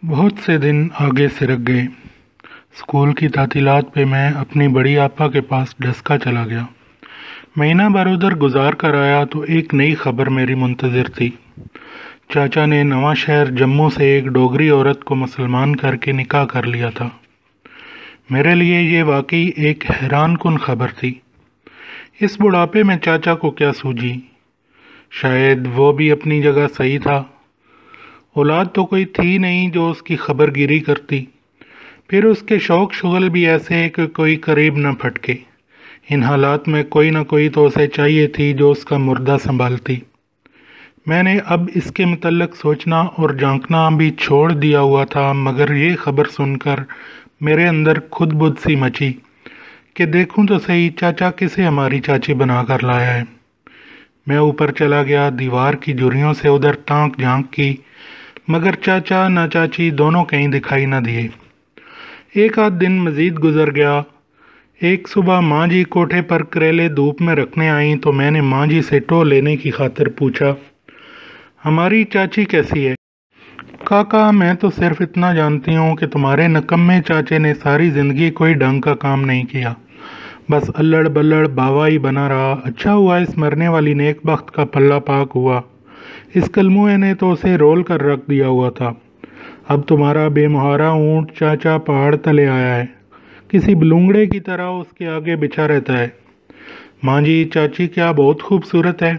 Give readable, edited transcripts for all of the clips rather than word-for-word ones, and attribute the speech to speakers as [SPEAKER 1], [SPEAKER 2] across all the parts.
[SPEAKER 1] بہت سے دن آگے سرک گئے۔ اسکول کی تعطیلات پہ میں اپنی بڑی آپا کے پاس ڈسکا چلا گیا۔ مہینہ بھر ادھر گزار کر آیا تو ایک نئی خبر میری منتظر تھی۔ چاچا نے نواں شہر جموں سے ایک ڈوگری عورت کو مسلمان کر کے نکاح کر لیا تھا۔ میرے لیے یہ واقعی ایک حیران کن خبر تھی۔ اس بڑھاپے میں چاچا کو کیا سوجھی؟ شاید وہ بھی اپنی جگہ صحیح تھا۔ اولاد تو کوئی تھی نہیں جو اس کی خبر گیری کرتی، پھر اس کے شوق شغل بھی ایسے کہ کوئی قریب نہ پھٹکے۔ ان حالات میں کوئی نہ کوئی تو اسے چاہیے تھی جو اس کا مردہ سنبھالتی۔ میں نے اب اس کے متعلق سوچنا اور جھانکنا بھی چھوڑ دیا ہوا تھا، مگر یہ خبر سن کر میرے اندر خود بدھ سی مچی کہ دیکھوں تو صحیح چاچا کسے ہماری چاچی بنا کر لایا ہے۔ میں اوپر چلا گیا، دیوار کی جھریوں سے ادھر تانک جھانک کی، مگر چاچا نہ چاچی دونوں کہیں دکھائی نہ دیے۔ ایک آدھ دن مزید گزر گیا۔ ایک صبح ماں جی کوٹھے پر کریلے دھوپ میں رکھنے آئیں تو میں نے ماں جی سے ٹو لینے کی خاطر پوچھا، ہماری چاچی کیسی ہے؟ کاکا میں تو صرف اتنا جانتی ہوں کہ تمہارے نکمے چاچے نے ساری زندگی کوئی ڈھنگ کا کام نہیں کیا، بس الڑ بلڑ باوا ہی بنا رہا۔ اچھا ہوا اس مرنے والی نیک بخت کا پلہ پاک ہوا، اس کلموئے نے تو اسے رول کر رکھ دیا ہوا تھا۔ اب تمہارا بے مہارا اونٹ چاچا پہاڑ تلے آیا ہے، کسی بلونگڑے کی طرح اس کے آگے بچھا رہتا ہے۔ ماں جی چاچی کیا بہت خوبصورت ہے؟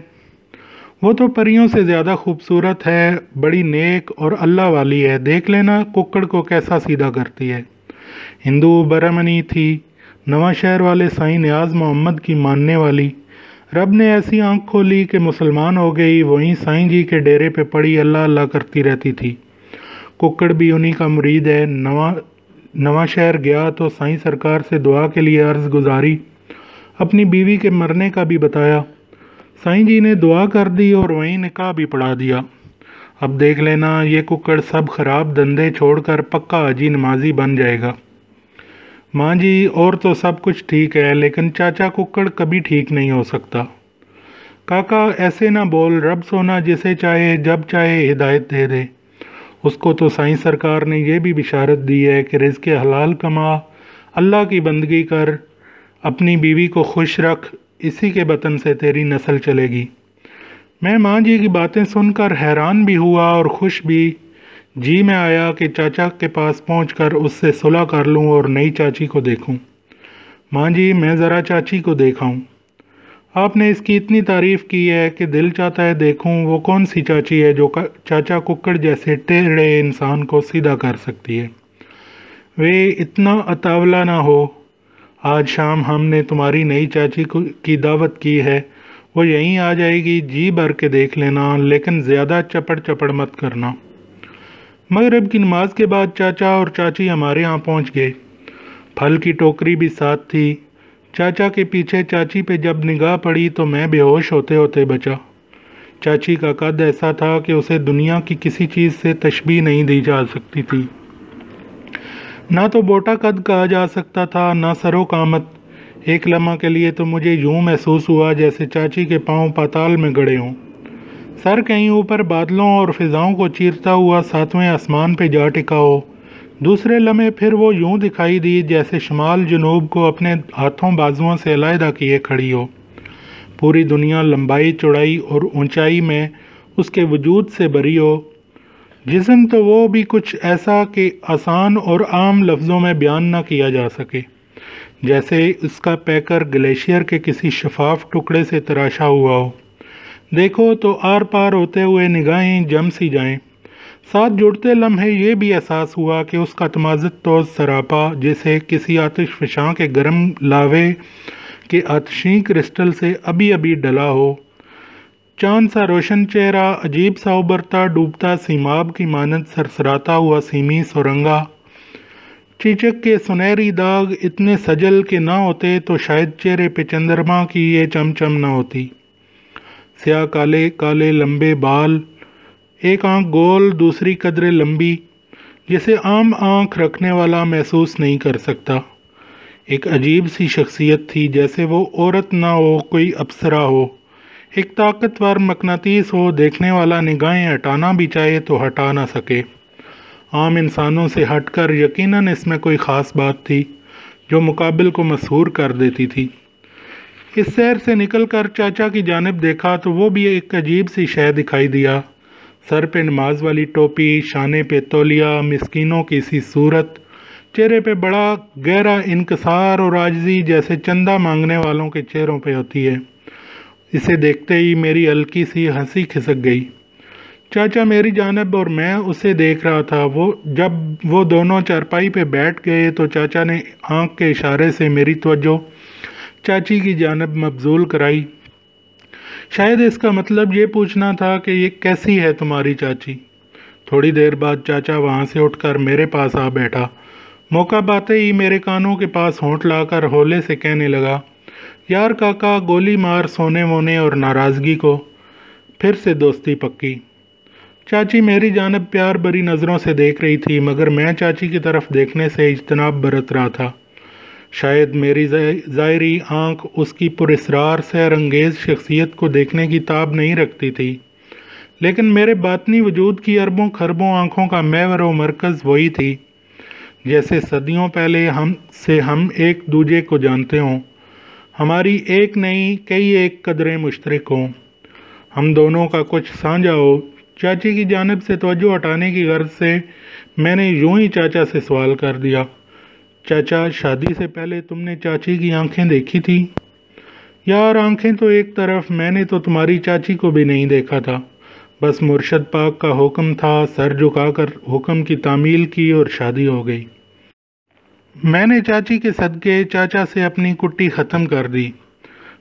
[SPEAKER 1] وہ تو پریوں سے زیادہ خوبصورت ہے، بڑی نیک اور اللہ والی ہے، دیکھ لینا ککڑ کو کیسا سیدھا کرتی ہے۔ ہندو برہمنی تھی، نواں شہر والے سائیں نیاز محمد کی ماننے والی، رب نے ایسی آنکھ کھولی کہ مسلمان ہو گئی، وہیں سائیں جی کے ڈیرے پہ پڑی اللہ اللہ کرتی رہتی تھی۔ ککڑ بھی انہی کا مرید ہے۔ نواں شہر گیا تو سائیں سرکار سے دعا کے لیے عرض گزاری، اپنی بیوی کے مرنے کا بھی بتایا۔ سائیں جی نے دعا کر دی اور وہیں نکاح بھی پڑھا دیا۔ اب دیکھ لینا یہ ککڑ سب خراب دندے چھوڑ کر پکا حاجی نمازی بن جائے گا۔ ماں جی اور تو سب کچھ ٹھیک ہے، لیکن چاچا ککڑ کبھی ٹھیک نہیں ہو سکتا۔ کاکا ایسے نہ بول، رب سونا جسے چاہے جب چاہے ہدایت دے دے۔ اس کو تو سائیں سرکار نے یہ بھی بشارت دی ہے کہ رزق حلال کما، اللہ کی بندگی کر، اپنی بیوی کو خوش رکھ، اسی کے بطن سے تیری نسل چلے گی۔ میں ماں جی کی باتیں سن کر حیران بھی ہوا اور خوش بھی۔ جی میں آیا کہ چاچا کے پاس پہنچ کر اس سے صلح کر لوں اور نئی چاچی کو دیکھوں۔ ماں جی میں ذرا چاچی کو دیکھاؤں، آپ نے اس کی اتنی تعریف کی ہے کہ دل چاہتا ہے دیکھوں وہ کون سی چاچی ہے جو چاچا ککڑ جیسے ٹیڑھے انسان کو سیدھا کر سکتی ہے۔ وہ اتنا اطاولہ نہ ہو۔ آج شام ہم نے تمہاری نئی چاچی کی دعوت کی ہے، وہ یہیں آ جائے گی، جی بھر کے دیکھ لینا، لیکن زیادہ چپڑ چپڑ مت کرنا۔ مغرب کی نماز کے بعد چاچا اور چاچی ہمارے ہاں پہنچ گئے۔ پھل کی ٹوکری بھی ساتھ تھی۔ چاچا کے پیچھے چاچی پہ جب نگاہ پڑی تو میں بے ہوش ہوتے ہوتے بچا۔ چاچی کا قد ایسا تھا کہ اسے دنیا کی کسی چیز سے تشبیہ نہیں دی جا سکتی تھی۔ نہ تو موٹا قد کہا جا سکتا تھا، نہ سر و قامت۔ ایک لمحہ کے لیے تو مجھے یوں محسوس ہوا جیسے چاچی کے پاؤں پاتال میں گڑے ہوں۔ سر کہیں اوپر بادلوں اور فضاؤں کو چیرتا ہوا ساتویں آسمان پہ جا ٹکا ہو۔ دوسرے لمحے پھر وہ یوں دکھائی دی جیسے شمال جنوب کو اپنے ہاتھوں بازوؤں سے علیحدہ کیے کھڑی ہو۔ پوری دنیا لمبائی چوڑائی اور اونچائی میں اس کے وجود سے بری ہو۔ جسم تو وہ بھی کچھ ایسا کہ آسان اور عام لفظوں میں بیان نہ کیا جا سکے، جیسے اس کا پیکر گلیشیئر کے کسی شفاف ٹکڑے سے تراشا ہوا ہو۔ دیکھو تو آر پار ہوتے ہوئے نگاہیں جم سی جائیں۔ ساتھ جڑتے لمحے یہ بھی احساس ہوا کہ اس کا تمازت توز سراپا جیسے کسی آتش فشاں کے گرم لاوے کے آتشیں کرسٹل سے ابھی ابھی ڈلا ہو۔ چاند سا روشن چہرہ، عجیب سا ابھرتا ڈوبتا سیماب کی مانند سرسراتا ہوا سیمی سورنگا، چیچک کے سنہری داغ اتنے سجل کے نہ ہوتے تو شاید چہرے پہ چندرما کی یہ چمچم نہ ہوتی۔ سیاہ کالے کالے لمبے بال، ایک آنکھ گول دوسری قدرے لمبی، جسے عام آنکھ رکھنے والا محسوس نہیں کر سکتا۔ ایک عجیب سی شخصیت تھی، جیسے وہ عورت نہ ہو کوئی اپسرا ہو، ایک طاقتور مقناطیس ہو، دیکھنے والا نگاہیں ہٹانا بھی چاہے تو ہٹا نہ سکے۔ عام انسانوں سے ہٹ کر یقیناً اس میں کوئی خاص بات تھی جو مقابل کو مسحور کر دیتی تھی۔ اس سیر سے نکل کر چاچا کی جانب دیکھا تو وہ بھی ایک عجیب سی شے دکھائی دیا۔ سر پہ نماز والی ٹوپی، شانے پہ تولیہ، مسکینوں کی سی صورت، چہرے پہ بڑا گہرا انکسار اور عاجزی جیسے چندہ مانگنے والوں کے چہروں پہ ہوتی ہے۔ اسے دیکھتے ہی میری ہلکی سی ہنسی کھسک گئی۔ چاچا میری جانب اور میں اسے دیکھ رہا تھا۔ جب وہ دونوں چارپائی پہ بیٹھ گئے تو چاچا نے آنکھ کے اشارے سے میری توجہ چاچی کی جانب مبذول کرائی۔ شاید اس کا مطلب یہ پوچھنا تھا کہ یہ کیسی ہے تمہاری چاچی؟ تھوڑی دیر بعد چاچا وہاں سے اٹھ کر میرے پاس آ بیٹھا۔ موقع پاتے ہی میرے کانوں کے پاس ہونٹ لا کر ہولے سے کہنے لگا، یار کاکا، گولی مار سونے وونے اور ناراضگی کو، پھر سے دوستی پکی۔ چاچی میری جانب پیار بری نظروں سے دیکھ رہی تھی، مگر میں چاچی کی طرف دیکھنے سے اجتناب برت رہا تھا۔ شاید میری ظاہری آنکھ اس کی پراسرار سحر انگیز شخصیت کو دیکھنے کی تاب نہیں رکھتی تھی، لیکن میرے باطنی وجود کی اربوں خربوں آنکھوں کا محور و مرکز وہی تھی، جیسے صدیوں پہلے ہم ایک دوجے کو جانتے ہوں، ہماری ایک نہیں کئی ایک قدریں مشترک ہوں، ہم دونوں کا کچھ سانجھا ہو۔ چاچی کی جانب سے توجہ ہٹانے کی غرض سے میں نے یوں ہی چاچا سے سوال کر دیا، چاچا، شادی سے پہلے تم نے چاچی کی آنکھیں دیکھی تھی؟ یار آنکھیں تو ایک طرف، میں نے تو تمہاری چاچی کو بھی نہیں دیکھا تھا، بس مرشد پاک کا حکم تھا، سر جھکا کر حکم کی تعمیل کی اور شادی ہو گئی۔ میں نے چاچی کے صدقے چاچا سے اپنی کٹی ختم کر دی۔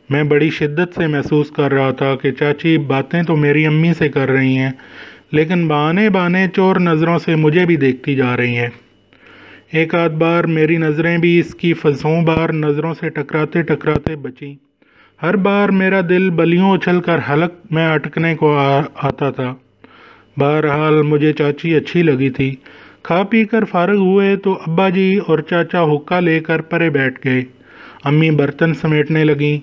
[SPEAKER 1] میں بڑی شدت سے محسوس کر رہا تھا کہ چاچی باتیں تو میری امی سے کر رہی ہیں، لیکن بہانے بہانے چور نظروں سے مجھے بھی دیکھتی جا رہی ہیں۔ ایک آدھ بار میری نظریں بھی اس کی فضوں بار نظروں سے ٹکراتے ٹکراتے بچیں۔ ہر بار میرا دل بلیوں اچھل کر حلق میں اٹکنے کو آتا تھا۔ بہرحال مجھے چاچی اچھی لگی تھی۔ کھا پی کر فارغ ہوئے تو ابا جی اور چاچا حقہ لے کر پرے بیٹھ گئے۔ امی برتن سمیٹنے لگیں۔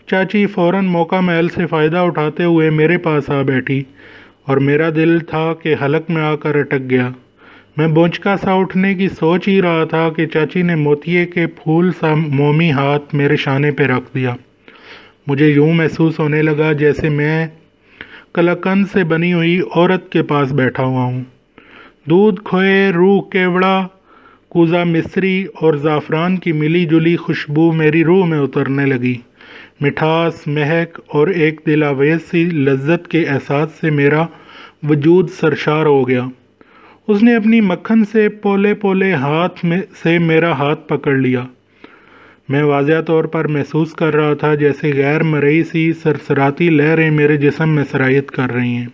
[SPEAKER 1] چاچی فوراً موقع محل سے فائدہ اٹھاتے ہوئے میرے پاس آ بیٹھی، اور میرا دل تھا کہ حلق میں آ کر اٹک گیا۔ میں بونچکا سا اٹھنے کی سوچ ہی رہا تھا کہ چاچی نے موتیے کے پھول سا مومی ہاتھ میرے شانے پہ رکھ دیا۔ مجھے یوں محسوس ہونے لگا جیسے میں کلاکند سے بنی ہوئی عورت کے پاس بیٹھا ہوا ہوں۔ دودھ کھوئے، روح کیوڑا، کوزہ مصری اور زعفران کی ملی جلی خوشبو میری روح میں اترنے لگی۔ مٹھاس، مہک اور ایک دل آویز سی لذت کے احساس سے میرا وجود سرشار ہو گیا۔ اس نے اپنی مکھن سے پولے پولے ہاتھ سے میرا ہاتھ پکڑ لیا۔ میں واضح طور پر محسوس کر رہا تھا جیسے غیر مرئی سی سرسراتی لہریں میرے جسم میں سرایت کر رہی ہیں۔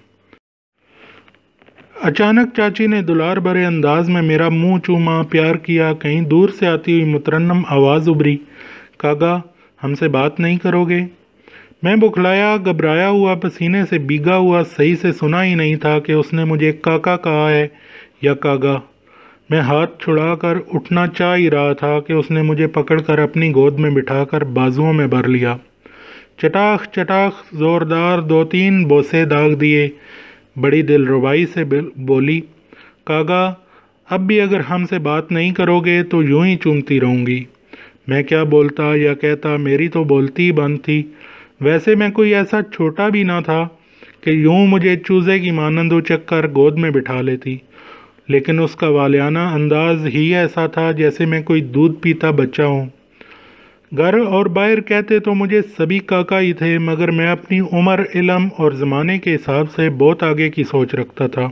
[SPEAKER 1] اچانک چاچی نے دلار بھرے انداز میں میرا منہ چوما، پیار کیا۔ کہیں دور سے آتی ہوئی مترنم آواز ابھری، کاگا، ہم سے بات نہیں کرو گے؟ میں بکھلایا، گھبرایا ہوا، پسینے سے بھیگا ہوا صحیح سے سنا ہی نہیں تھا کہ اس نے مجھے کاکا کہا ہے یا کاگا۔ میں ہاتھ چھڑا کر اٹھنا چاہ ہی رہا تھا کہ اس نے مجھے پکڑ کر اپنی گود میں بٹھا کر بازوؤں میں بھر لیا۔ چٹاخ چٹاخ زوردار 2-3 بوسے داغ دیے۔ بڑی دل ربائی سے بولی، کاگا، اب بھی اگر ہم سے بات نہیں کرو گے تو یوں ہی چومتی رہوں گی۔ میں کیا بولتا یا کہتا، میری تو بولتی ہی بند تھی۔ ویسے میں کوئی ایسا چھوٹا بھی نہ تھا کہ یوں مجھے چوزے کی مانند اچک کر گود میں بٹھا لیتی، لیکن اس کا والیانہ انداز ہی ایسا تھا جیسے میں کوئی دودھ پیتا بچہ ہوں۔ گھر اور باہر کہتے تو مجھے سبھی کاکا ہی تھے، مگر میں اپنی عمر، علم اور زمانے کے حساب سے بہت آگے کی سوچ رکھتا تھا۔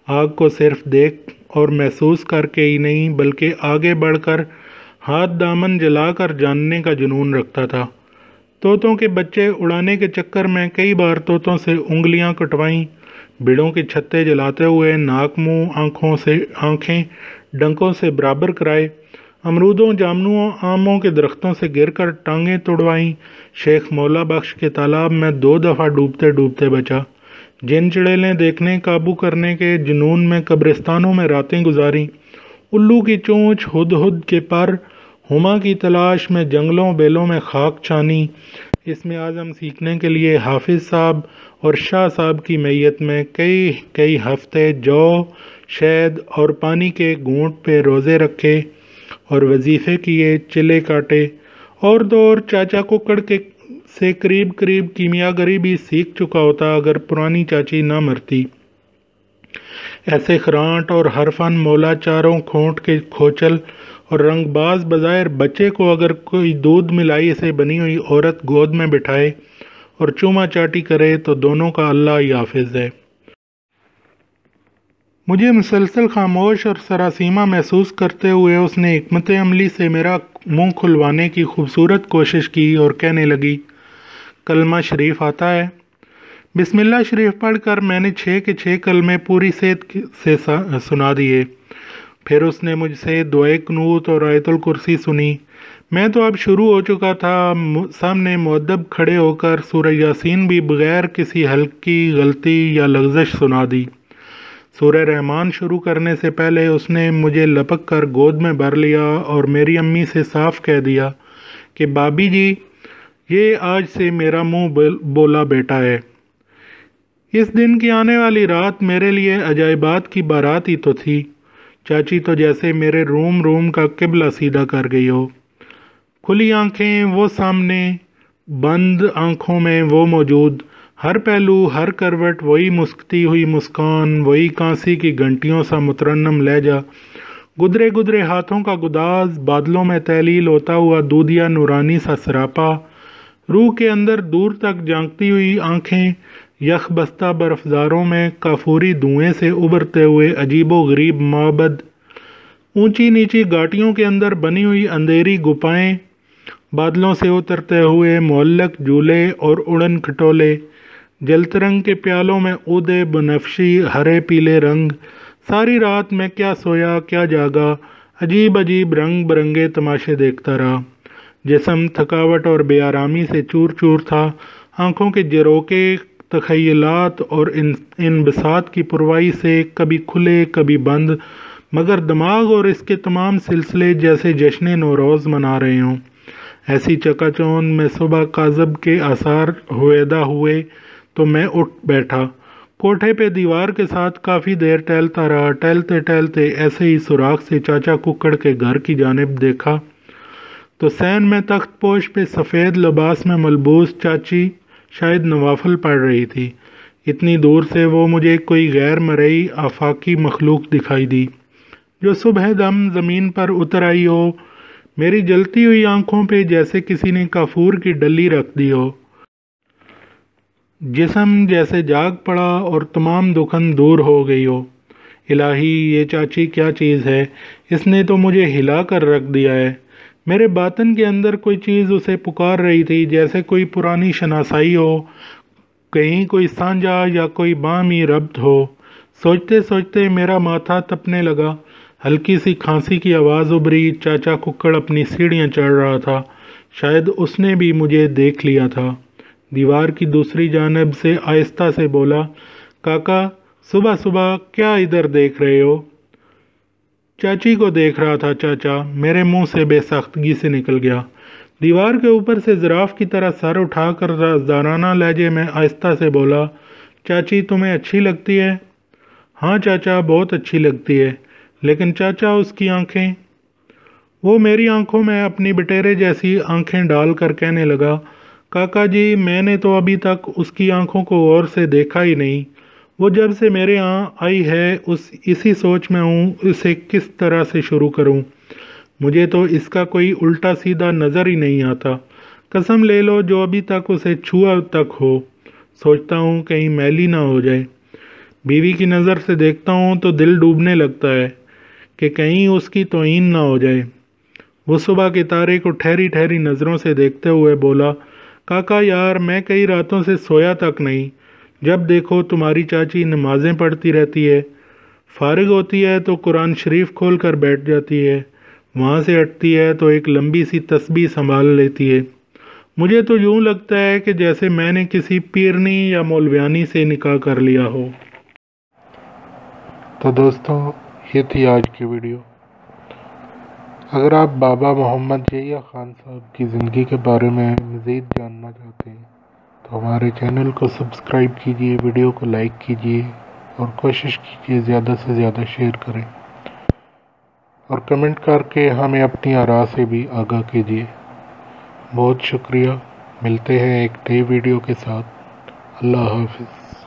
[SPEAKER 1] آگ کو صرف دیکھ اور محسوس کر کے ہی نہیں بلکہ آگے بڑھ کر ہاتھ دامن جلا کر جاننے کا جنون رکھتا تھا۔ طوطوں کے بچے اڑانے کے چکر میں کئی بار طوطوں سے انگلیاں کٹوائیں، بڑوں کے چھتے جلاتے ہوئے ناک منہ آنکھیں ڈنکوں سے برابر کرائے، امرودوں، جامنوں، آموں کے درختوں سے گر کر ٹانگیں توڑوائیں۔ شیخ مولا بخش کے تالاب میں 2 دفعہ ڈوبتے ڈوبتے بچا۔ جن چڑیلیں دیکھنے قابو کرنے کے جنون میں قبرستانوں میں راتیں گزاریں۔ الو کی چونچ، ہدہد کے پر، ہما کی تلاش میں جنگلوں بیلوں میں خاک چھانی۔ اس میں اعظم سیکھنے کے لیے حافظ صاحب اور شاہ صاحب کی میت میں کئی ہفتے جو، شہد اور پانی کے گھونٹ پہ روزے رکھے اور وظیفے کیے، چلے کاٹے، اور دور چاچا ککڑ کے سے قریب کیمیا گری بھی سیکھ چکا ہوتا اگر پرانی چاچی نہ مرتی۔ ایسے خرانٹ اور ہر فن مولا چاروں کھونٹ کے کھوچل اور رنگ باز بظاہر بچے کو اگر کوئی دودھ ملائی سے بنی ہوئی عورت گود میں بٹھائے اور چوما چاٹی کرے تو دونوں کا اللہ ہی حافظ ہے۔ مجھے مسلسل خاموش اور سراسیمہ محسوس کرتے ہوئے اس نے حکمت عملی سے میرا منہ کھلوانے کی خوبصورت کوشش کی اور کہنے لگی، کلمہ شریف آتا ہے؟ بسم اللہ شریف پڑھ کر میں نے 6 کے 6 کلمے پوری صحت سے سنا دیے۔ پھر اس نے مجھ سے دعائے قنوت اور آیت الکرسی سنی۔ میں تو اب شروع ہو چکا تھا۔ سامنے مؤدب کھڑے ہو کر سورہ یاسین بھی بغیر کسی ہلکی غلطی یا لغزش سنا دی۔ سورہ رحمان شروع کرنے سے پہلے اس نے مجھے لپک کر گود میں بھر لیا اور میری امی سے صاف کہہ دیا کہ بابی جی، یہ آج سے میرا منہ بولا بیٹا ہے۔ اس دن کی آنے والی رات میرے لیے عجائبات کی بارات ہی تو تھی۔ چاچی تو جیسے میرے روم کا قبلہ سیدھا کر گئی ہو۔ کھلی آنکھیں وہ سامنے، بند آنکھوں میں وہ موجود، ہر پہلو، ہر کروٹ وہی مسکتی ہوئی مسکان، وہی کانسی کی گھنٹیوں سا مترنم لہجہ، گدرے ہاتھوں کا گداز، بادلوں میں تحلیل ہوتا ہوا دودھیا نورانی سا سراپا، روح کے اندر دور تک جھانکتی ہوئی آنکھیں، یخ بستہ برفزاروں میں کافوری دھوئیں سے ابھرتے ہوئے عجیب و غریب معبد، اونچی نیچی گھاٹیوں کے اندر بنی ہوئی اندھیری گپائیں، بادلوں سے اترتے ہوئے معلق جھولے اور اڑن کھٹولے، جلترنگ کے پیالوں میں عودے بنفشی ہرے پیلے رنگ۔ ساری رات میں کیا سویا کیا جاگا، عجیب رنگ برنگے تماشے دیکھتا رہا۔ جسم تھکاوٹ اور بے آرامی سے چور چور تھا، آنکھوں کے جروکے تخیلات اور انبساط کی پروائی سے کبھی کھلے کبھی بند، مگر دماغ اور اس کے تمام سلسلے جیسے جشن نوروز منا رہے ہوں۔ ایسی چکا چوند میں صبح کاذب کے آثار ہویدا ہوئے تو میں اٹھ بیٹھا، کوٹھے پہ دیوار کے ساتھ کافی دیر ٹہلتا رہا۔ ٹہلتے ایسے ہی سوراخ سے چاچا ککڑ کے گھر کی جانب دیکھا تو صحن میں تخت پوش پہ سفید لباس میں ملبوس چاچی شاید نوافل پڑھ رہی تھی۔ اتنی دور سے وہ مجھے کوئی غیر مرئی آفاقی مخلوق دکھائی دی جو صبح دم زمین پر اتر آئی ہو، میری جلتی ہوئی آنکھوں پہ جیسے کسی نے کافور کی ڈلی رکھ دی ہو۔ جسم جیسے جاگ پڑا اور تمام دکھن دور ہو گئی ہو۔ الہی، یہ چاچی کیا چیز ہے؟ اس نے تو مجھے ہلا کر رکھ دیا ہے۔ میرے باطن کے اندر کوئی چیز اسے پکار رہی تھی، جیسے کوئی پرانی شناسائی ہو، کہیں کوئی سانجا یا کوئی باہمی ربط ہو۔ سوچتے میرا ماتھا تپنے لگا، ہلکی سی کھانسی کی آواز ابھری۔ چاچا ککڑ اپنی سیڑھیاں چڑھ رہا تھا، شاید اس نے بھی مجھے دیکھ لیا تھا۔ دیوار کی دوسری جانب سے آہستہ سے بولا، کاکا، صبح کیا ادھر دیکھ رہے ہو؟ چاچی کو دیکھ رہا تھا چاچا، میرے منہ سے بے ساختگی سے نکل گیا۔ دیوار کے اوپر سے زراف کی طرح سر اٹھا کر رازدارانہ لہجے میں آہستہ سے بولا، چاچی تمہیں اچھی لگتی ہے؟ ہاں چاچا، بہت اچھی لگتی ہے۔ لیکن چاچا، اس کی آنکھیں؟ وہ میری آنکھوں میں اپنی بٹیرے جیسی آنکھیں ڈال کر کہنے لگا، کاکا جی، میں نے تو ابھی تک اس کی آنکھوں کو غور سے دیکھا ہی نہیں۔ وہ جب سے میرے یہاں آئی ہے اسی سوچ میں ہوں اسے کس طرح سے شروع کروں۔ مجھے تو اس کا کوئی الٹا سیدھا نظر ہی نہیں آتا۔ قسم لے لو جو ابھی تک اسے چھوا تک ہو، سوچتا ہوں کہیں میلی نہ ہو جائے۔ بیوی کی نظر سے دیکھتا ہوں تو دل ڈوبنے لگتا ہے کہ کہیں اس کی توہین نہ ہو جائے۔ وہ صبح کے تارے کو ٹھہری نظروں سے دیکھتے ہوئے بولا، کاکا یار، میں کئی راتوں سے سویا تک نہیں۔ جب دیکھو تمہاری چاچی نمازیں پڑھتی رہتی ہے، فارغ ہوتی ہے تو قرآن شریف کھول کر بیٹھ جاتی ہے، وہاں سے ہٹتی ہے تو ایک لمبی سی تسبیح سنبھال لیتی ہے۔ مجھے تو یوں لگتا ہے کہ جیسے میں نے کسی پیرنی یا مولویانی سے نکاح کر لیا ہو۔ تو دوستو، یہ تھی آج کی ویڈیو۔ اگر آپ بابا محمد یحییٰ خان صاحب کی زندگی کے بارے میں مزید جاننا جاننا چاہتے ہیں تو ہمارے چینل کو سبسکرائب کیجیے، ویڈیو کو لائک کیجیے اور کوشش کیجیے زیادہ سے زیادہ شیئر کریں اور کمنٹ کر کے ہمیں اپنی آراء سے بھی آگاہ کیجیے۔ بہت شکریہ، ملتے ہیں ایک نئی ویڈیو کے ساتھ۔ اللہ حافظ۔